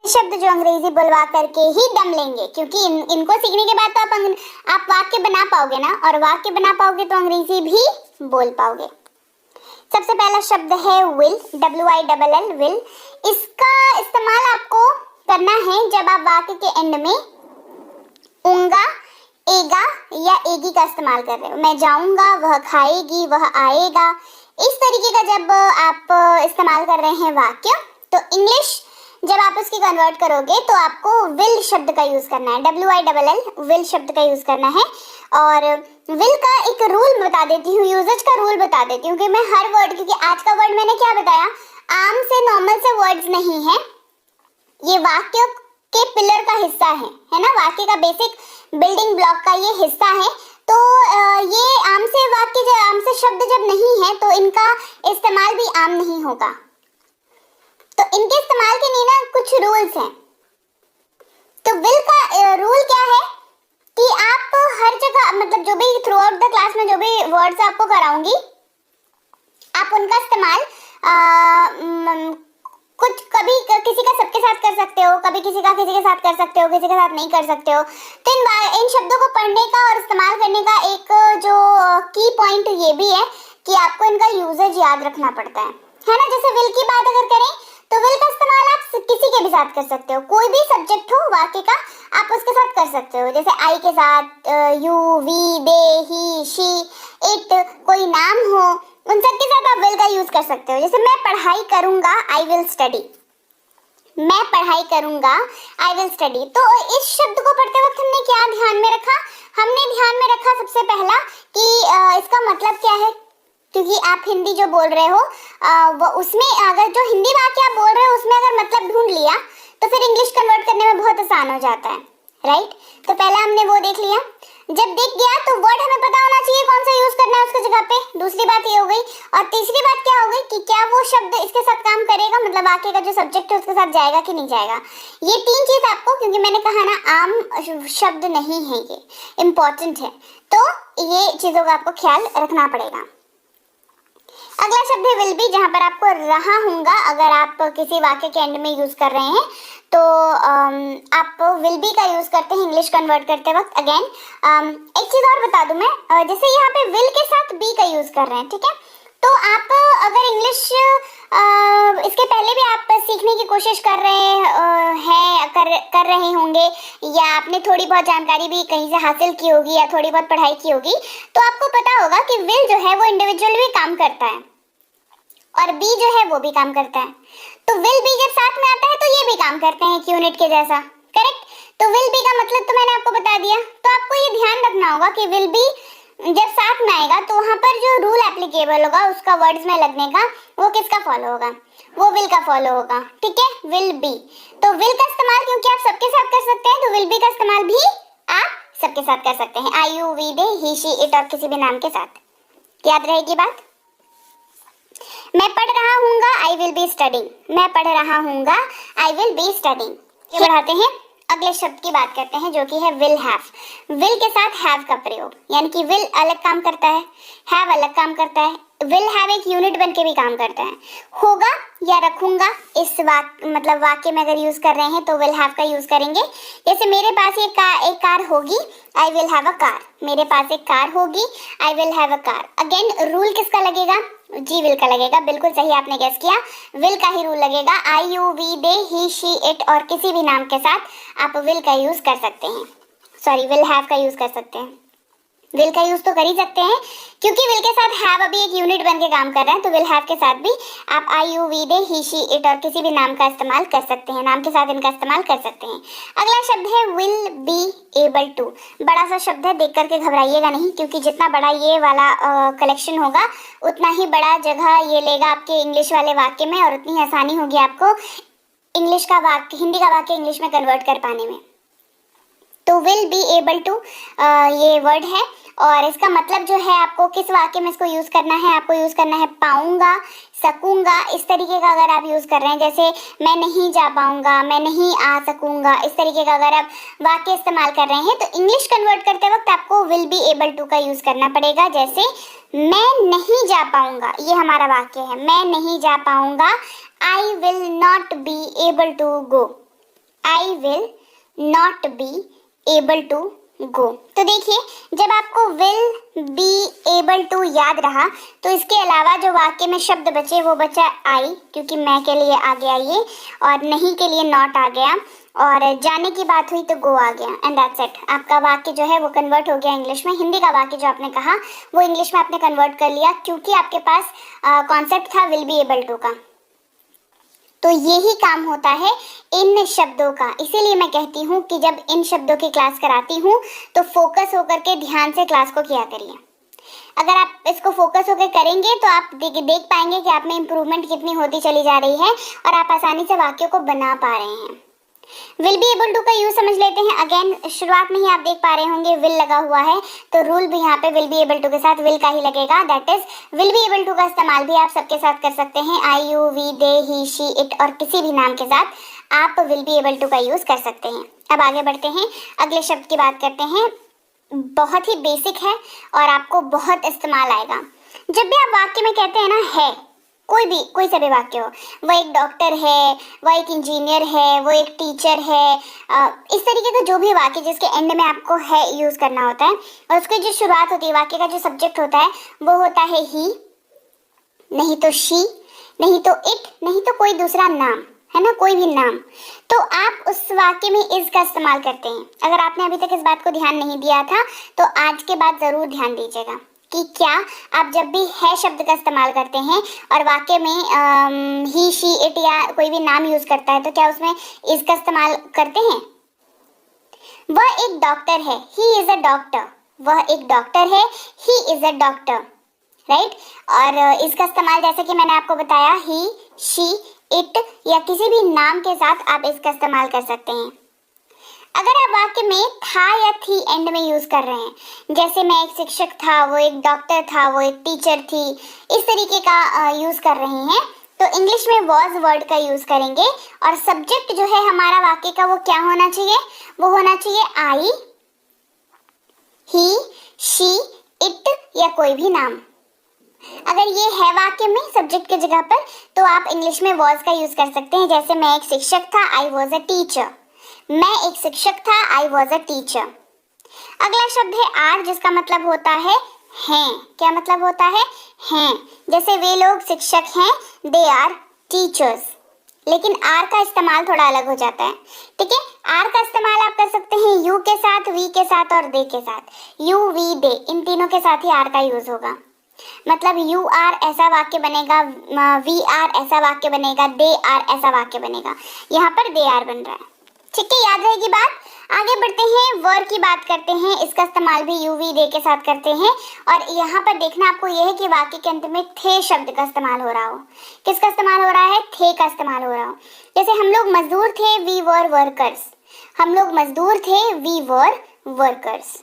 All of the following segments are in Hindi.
शब्द जो अंग्रेजी बुलवा करके ही दम लेंगे, क्योंकि इनको सीखने के बाद तो आप वाक्य बना पाओगे ना, और वाक्य बना पाओगे तो अंग्रेजी भी बोल पाओगे। सबसे पहला शब्द है विल, WILL, विल। इसका इस्तेमाल आपको करना है जब आप वाक्य के एंड में ऊंगा, एगा या एगी का इस्तेमाल कर रहे हो। मैं जाऊंगा, वह खाएगी, वह आएगा, इस तरीके का जब आप इस्तेमाल कर रहे हैं वाक्य, तो इंग्लिश जब आप उसकी कन्वर्ट करोगे तो आपको विल शब्द का यूज करना है, WILL, विल शब्द का यूज करना है। और विल का एक रूल बता देती हूँ, यूजेज का रूल बता देती हूँ कि मैं हर वर्ड, क्योंकि आज का वर्ड मैंने क्या बताया, आम से नॉर्मल से वर्ड्स नहीं है, ये वाक्य के पिलर का हिस्सा है ना, वाक्य का बेसिक बिल्डिंग ब्लॉक का ये हिस्सा है। तो ये आम से वाक्य, आम से शब्द जब नहीं है तो इनका इस्तेमाल भी आम नहीं होगा। तो इनके इस्तेमाल के लिए ना कुछ रूल्स हैं। तो विल का रूल क्या है कि आप हर जगह, मतलब जो भी थ्रू आउट द क्लास में जो भी वर्ड्स आपको कराऊंगी, आप उनका इस्तेमाल कुछ कभी किसी का सबके साथ कर सकते हो, कभी किसी का किसी के साथ कर सकते हो, किसी के साथ नहीं कर सकते हो। तो इन शब्दों को पढ़ने का और इस्तेमाल करने का एक जो की पॉइंट ये भी है कि आपको इनका यूजेज याद रखना पड़ता है ना। जैसे विल की बात अगर करें तो विल का इस्तेमाल आप किसी के भी साथ कर सकते हो, कोई भी सब्जेक्ट हो वाक्य का आप उसके साथ कर सकते हो। जैसे आई के साथ, you, we, they, he, she, it, कोई नाम हो, उन सब के साथ आप विल का यूज कर सकते हो। जैसे मैं पढ़ाई करूंगा, आई विल स्टडी, मैं पढ़ाई करूंगा, आई विल स्टडी। तो इस शब्द को पढ़ते वक्त हमने क्या ध्यान में रखा, हमने ध्यान में रखा सबसे पहला कि इसका मतलब क्या है, क्योंकि आप हिंदी जो बोल रहे हो वो उसमें अगर जो हिंदी वाक्य आप बोल रहे हो उसमें अगर मतलब ढूंढ लिया तो फिर इंग्लिश कन्वर्ट करने में बहुत आसान हो जाता है, राइट। तो पहले हमने वो देख लिया, जब दिख गया तो वर्ड हमें पता होना चाहिए कौन सा यूज करना है उसकी जगह पे, दूसरी बात ये हो गई। और तीसरी बात क्या हो गई कि क्या वो शब्द इसके साथ काम करेगा, मतलब वाक्य का जो सब्जेक्ट है उसके साथ जाएगा कि नहीं जाएगा। ये तीन चीज आपको, क्योंकि मैंने कहा ना आम शब्द नहीं है, ये इम्पोर्टेंट है, तो ये चीजों का आपको ख्याल रखना पड़ेगा। अगला शब्द है विल बी, जहां पर आपको रहा हूंगा अगर आप किसी वाक्य के एंड में यूज कर रहे हैं तो आप विल बी का यूज करते हैं इंग्लिश कन्वर्ट करते वक्त। अगेन एक चीज और बता दूं मैं, जैसे यहाँ पे विल के साथ बी का यूज कर रहे हैं, ठीक है, तो आप अगर इंग्लिश इसके पहले भी आप सीखने की कोशिश कर रहे हैं, कर रहे होंगे, या आपने थोड़ी बहुत जानकारी भी कहीं से हासिल की होगी या थोड़ी बहुत पढ़ाई की होगी, तो आपको पता होगा कि विल जो है वो इंडिविजुअल भी काम करता है और बी जो है वो भी काम करता है। तो विल बी जब साथ में आता है तो ये भी काम करते हैं एक यूनिट के जैसा, करेक्ट। तो विल बी का मतलब तो मैंने आपको बता दिया। तो आपको ये ध्यान रखना होगा कि विल बी जब साथ में आएगा तो वहां पर जो रूल एप्लीकेबल होगा उसका वर्ड्स में लगने का, वो किसका फॉलो होगा, वो विल का फॉलो होगा, ठीक है, विल बी। तो विल का इस्तेमाल क्योंकि आप सबके साथ कर सकते हैं तो विल बी का इस्तेमाल भी आप सबके साथ कर सकते हैं, I, you, we, they, he, she, it और किसी भी नाम के साथ। याद रहेगी बात। मैं पढ़ रहा हूंगा, आई विल बी स्टडिंग, मैं पढ़ रहा हूंगा, आई विल बी स्टडिंग। ये बढ़ाते हैं, अगले शब्द की बात करते हैं जो कि है विल हैव। विल के साथ हैव का प्रयोग, यानी कि विल अलग काम करता है, हैव अलग काम करता है। विल हैव एक यूनिट बन के भी काम करता है। होगा या रखूंगा, इस मतलब वाक्य में अगर यूज कर रहे हैं तो विल हैव का यूज करेंगे। जैसे मेरे पास एक कार होगी, I will have a car, मेरे पास एक कार होगी, I will have a car. Again rule किसका लगेगा, जी विल का लगेगा, बिल्कुल सही आपने गेस किया, विल का ही रूल लगेगा। I, you, we, they, he, she, it और किसी भी नाम के साथ आप विल का यूज कर सकते हैं, सॉरी विल हैव का यूज कर सकते हैं। विल का यूज तो कर ही सकते हैं क्योंकि विल के साथ हैव अभी एक यूनिट बन के काम कर रहा है, तो विल हैव के साथ भी आप I, you, we, they, he, she, it और किसी भी नाम का इस्तेमाल कर सकते हैं, नाम के साथ इनका इस्तेमाल कर सकते हैं। अगला शब्द है विल बी एबल टू। बड़ा सा शब्द है, देख करके घबराइएगा नहीं, क्योंकि जितना बड़ा ये वाला कलेक्शन होगा उतना ही बड़ा जगह ये लेगा आपके इंग्लिश वाले वाक्य में और उतनी आसानी होगी आपको इंग्लिश का वाक्य, हिंदी का वाक्य इंग्लिश में कन्वर्ट कर पाने में। तो विल बी एबल टू ये वर्ड है और इसका मतलब जो है आपको किस वाक्य में इसको यूज करना है, आपको यूज करना है पाऊंगा, सकूंगा, इस तरीके का अगर आप यूज कर रहे हैं, जैसे मैं नहीं जा पाऊंगा, मैं नहीं आ सकूंगा, इस तरीके का अगर आप वाक्य इस्तेमाल कर रहे हैं तो इंग्लिश कन्वर्ट करते वक्त आपको विल बी एबल टू का यूज करना पड़ेगा। जैसे मैं नहीं जा पाऊंगा, ये हमारा वाक्य है, मैं नहीं जा पाऊंगा, I will not be able to go. I will not be able to go. तो देखिए, जब आपको विल बी एबल टू याद रहा तो इसके अलावा जो वाक्य में शब्द बचे वो बचा आई, क्योंकि मैं के लिए आ गया ये, और नहीं के लिए नॉट आ गया, और जाने की बात हुई तो गो आ गया, एंड दैट्स इट। आपका वाक्य जो है वो कन्वर्ट हो गया इंग्लिश में। हिंदी का वाक्य जो आपने कहा वो इंग्लिश में आपने कन्वर्ट कर लिया, क्योंकि आपके पास कॉन्सेप्ट था विल बी एबल टू का। तो यही काम होता है इन शब्दों का। इसीलिए मैं कहती हूँ कि जब इन शब्दों की क्लास कराती हूँ तो फोकस होकर के ध्यान से क्लास को किया करिए। अगर आप इसको फोकस होकर करेंगे तो आप देख पाएंगे कि आप में इम्प्रूवमेंट कितनी होती चली जा रही है और आप आसानी से वाक्यों को बना पा रहे हैं। विल बी एबल टू का यूज समझ लेते हैं। अगेन, शुरुआत में ही आप देख पा रहे होंगे विल लगा हुआ है, तो रूल भी यहाँ पे विल बी एबल टू के साथ विल का ही लगेगा। That is, will be able to का इस्तेमाल भी आप सबके साथ कर सकते हैं। I, you, we, they, he, she, it और किसी भी नाम के साथ आप विल बी एबल टू का यूज कर सकते हैं। अब आगे बढ़ते हैं, अगले शब्द की बात करते हैं। बहुत ही बेसिक है और आपको बहुत इस्तेमाल आएगा। जब भी आप वाक्य में कहते हैं ना है, कोई सा भी वाक्य हो, वो एक डॉक्टर है, वो एक इंजीनियर है, वो एक टीचर है, इस तरीके का जो भी वाक्य जिसके एंड में आपको है यूज करना होता है, और उसकी जो शुरुआत होती है, वाक्य का जो सब्जेक्ट होता है वो होता है ही, नहीं तो शी, नहीं तो इट, नहीं तो कोई दूसरा नाम, है ना, कोई भी नाम। तो आप उस वाक्य में इज का इस्तेमाल करते हैं। अगर आपने अभी तक इस बात को ध्यान नहीं दिया था तो आज के बाद जरूर ध्यान दीजिएगा कि क्या आप जब भी है शब्द का इस्तेमाल करते हैं और वाक्य में ही, शी, इट या कोई भी नाम यूज करता है तो क्या उसमें इज का इस्तेमाल करते हैं। वह एक डॉक्टर है, ही इज अ डॉक्टर। वह एक डॉक्टर है, he is a doctor, right. और इसका इस्तेमाल जैसे कि मैंने आपको बताया, ही, शी, इट या किसी भी नाम के साथ आप इसका इस्तेमाल कर सकते हैं। अगर आप वाक्य में था या थी एंड में यूज कर रहे हैं, जैसे मैं एक शिक्षक था, वो एक डॉक्टर था, वो एक टीचर थी, इस तरीके का यूज कर रहे हैं, तो इंग्लिश में वॉज वर्ड का यूज करेंगे। और सब्जेक्ट जो है हमारा वाक्य का वो क्या होना चाहिए, वो होना चाहिए आई, ही, शी, इट या कोई भी नाम। अगर ये है वाक्य में सब्जेक्ट की जगह पर तो आप इंग्लिश में वॉज का यूज कर सकते हैं। जैसे मैं एक शिक्षक था, आई वॉज अ टीचर। मैं एक शिक्षक था, आई वॉज अ टीचर। अगला शब्द है आर, जिसका मतलब होता है हैं। क्या मतलब होता है, हैं। जैसे वे लोग शिक्षक हैं, दे आर टीचर्स। लेकिन आर का इस्तेमाल थोड़ा अलग हो जाता है, ठीक है। आर का इस्तेमाल आप कर सकते हैं यू के साथ, वी के साथ और दे के साथ। यू, वी, दे, इन तीनों के साथ ही आर का यूज होगा। मतलब यू आर ऐसा वाक्य बनेगा, वी आर ऐसा वाक्य बनेगा, दे आर ऐसा वाक्य बनेगा। यहाँ पर दे आर बन रहा है, ठीक है, याद रहेगी बात। आगे बढ़ते हैं, वर की बात करते हैं। इसका इस्तेमाल भी यू, वी, दे के साथ करते हैं। और यहाँ पर देखना आपको यह है कि वाक्य के अंत में थे शब्द का इस्तेमाल हो रहा हो। किसका इस्तेमाल हो रहा है, थे का इस्तेमाल हो रहा हो। जैसे हम लोग मजदूर थे, वी वर वर्कर्स। हम लोग मजदूर थे, वी वर वर्कर्स।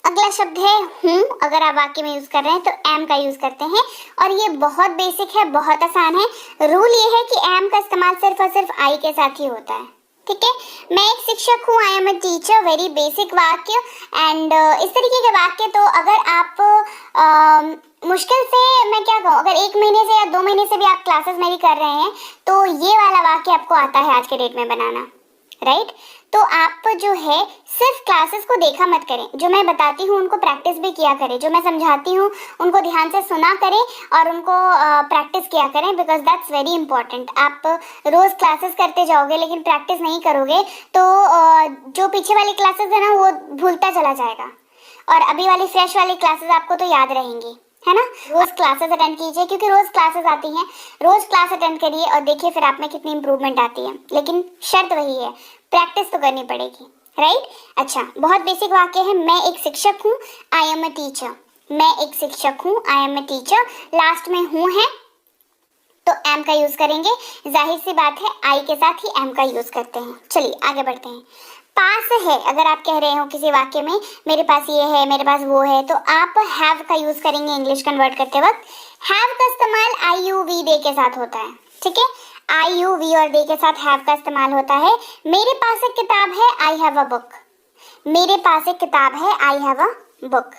अगला शब्द है हूँ। अगर आप वाक्य में यूज कर रहे हैं तो एम का यूज करते हैं, और ये बहुत बेसिक है, बहुत आसान है। रूल ये है कि एम का इस्तेमाल सिर्फ और सिर्फ आई के साथ ही होता है, ठीक है। मैं एक शिक्षक हूँ, I am a teacher, very basic वाक्य। एंड इस तरीके के वाक्य तो अगर आप मुश्किल से, मैं क्या कहूँ, अगर 1 महीने से या 2 महीने से भी आप क्लासेस मेरी कर रहे हैं तो ये वाला वाक्य आपको आता है आज के डेट में बनाना, राइट। तो आप जो है सिर्फ क्लासेस को देखा मत करें, जो मैं बताती हूँ उनको प्रैक्टिस भी किया करें, जो मैं समझाती हूँ उनको ध्यान से सुना करें और उनको प्रैक्टिस किया करें, बिकॉज दैट्स वेरी इंपॉर्टेंट। आप रोज क्लासेस करते जाओगे लेकिन प्रैक्टिस नहीं करोगे तो जो पीछे वाली क्लासेस है ना वो भूलता चला जाएगा, और अभी वाली फ्रेश वाली क्लासेस आपको तो याद रहेंगी, है ना। रोज क्लासेस अटेंड कीजिए, क्योंकि रोज क्लासेस आती हैं, रोज क्लास अटेंड करिए और देखिए फिर आप में कितनी इंप्रूवमेंट आती है। लेकिन शर्त वही है, प्रैक्टिस तो करनी पड़ेगी, राइट। अच्छा, बहुत बेसिक वाक्य है, मैं एक शिक्षक हूँ, आई एम अ टीचर। मैं एक शिक्षक हूँ, I am a teacher. Last में हूँ है तो एम का यूज करेंगे, जाहिर सी बात है आई के साथ ही एम का यूज करते हैं। चलिए आगे बढ़ते हैं। पास है, अगर आप कह रहे हो किसी वाक्य में मेरे पास ये है, मेरे पास वो है, तो आप हैव का यूज करेंगे इंग्लिश कन्वर्ट करते वक्त। हैव का इस्तेमाल आई, यू, वी, दे के साथ होता है, ठीक है। आई, यू, वी और दे के साथ हैव का इस्तेमाल होता है। मेरे पास एक किताब है, आई हैव अ बुक। मेरे पास एक किताब है, आई हैव अ बुक।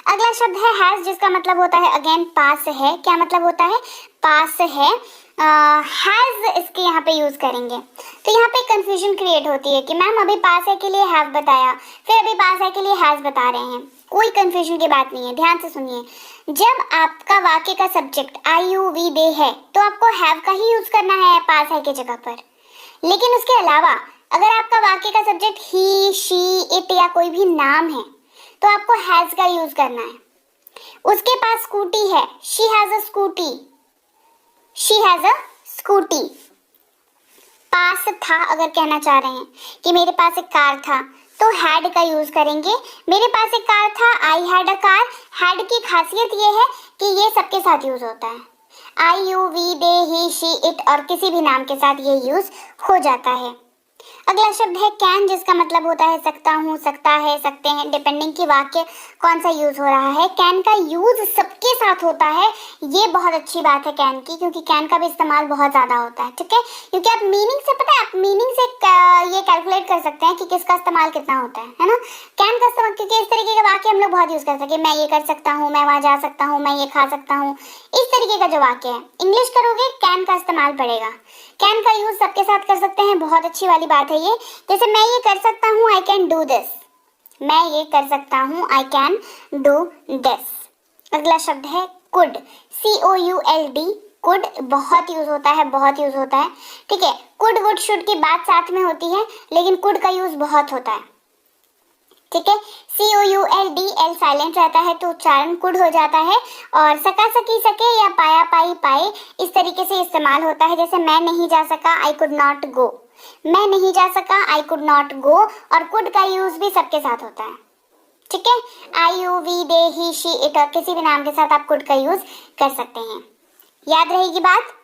अगला शब्द है हैज, जिसका मतलब होता है अगेन पास है। क्या मतलब होता है, पास है। हैज इसके यहाँ पे यूज करेंगे तो यहाँ पे कंफ्यूजन क्रिएट होती है कि मैम अभी पास है के लिए हैव बताया, फिर अभी पास है के लिए हैज बता रहे हैं। कोई कंफ्यूजन की बात नहीं है, ध्यान से सुनिए। जब आपका वाक्य का सब्जेक्ट आई यू वी दे है तो आपको हैव का ही यूज करना है पास है की जगह पर। लेकिन उसके अलावा अगर आपका वाक्य का सब्जेक्ट ही, शी, इट या कोई भी नाम है तो आपको हैज का यूज करना है। उसके पास स्कूटी है, she has a scooty, she has a scooty. पास था अगर कहना चाह रहे हैं कि मेरे पास एक कार था तो हैड का यूज करेंगे। मेरे पास एक कार था, I had a car. Had की खासियत ये है कि ये सबके साथ यूज होता है। I you we they he she it और किसी भी नाम के साथ ये यूज हो जाता है। अगला शब्द है कैन, जिसका मतलब होता है सकता हूँ, सकता है, सकते हैं, डिपेंडिंग की वाक्य कौन सा यूज हो रहा है। कैन का यूज सबके साथ होता है, ये बहुत अच्छी बात है कैन की, क्योंकि कैन का भी इस्तेमाल बहुत ज्यादा होता है। ठीक है, क्योंकि आप मीनिंग से पता है, आप मीनिंग से ये कैलकुलेट कर सकते हैं कि किसका इस्तेमाल कितना होता है ना। कैन का इस्तेमाल, क्योंकि इस तरीके के वाक्य हम लोग बहुत यूज कर सकते हैं। मैं ये कर सकता हूँ, मैं वहां जा सकता हूँ, मैं ये खा सकता हूँ, इस तरीके का जो वाक्य है इंग्लिश करोगे कैन का इस्तेमाल पड़ेगा। कैन का यूज सबके साथ कर सकते हैं, बहुत अच्छी वाली बात है ये। जैसे मैं ये कर सकता हूँ, आई कैन डू दिस, मैं ये कर सकता हूँ, आई कैन डू दिस। अगला शब्द है कुड, COULD, कुड बहुत यूज होता है, बहुत यूज होता है। ठीक है, कुड वुड शुड की बात साथ में होती है, लेकिन कुड का यूज बहुत होता है। ठीक है, COULD, L साइलेंट रहता है तो उच्चारण कुड हो जाता है। और सका, सकी, सके या पाया, पाई, पाए इस तरीके से इस्तेमाल होता है। जैसे मैं नहीं जा सका, आई कुड नॉट गो, मैं नहीं जा सका, आई कुड नॉट गो। और कुड का यूज भी सबके साथ होता है। ठीक है, I you we they he she it और किसी भी नाम के साथ आप कुड का यूज कर सकते हैं। याद रहेगी बात।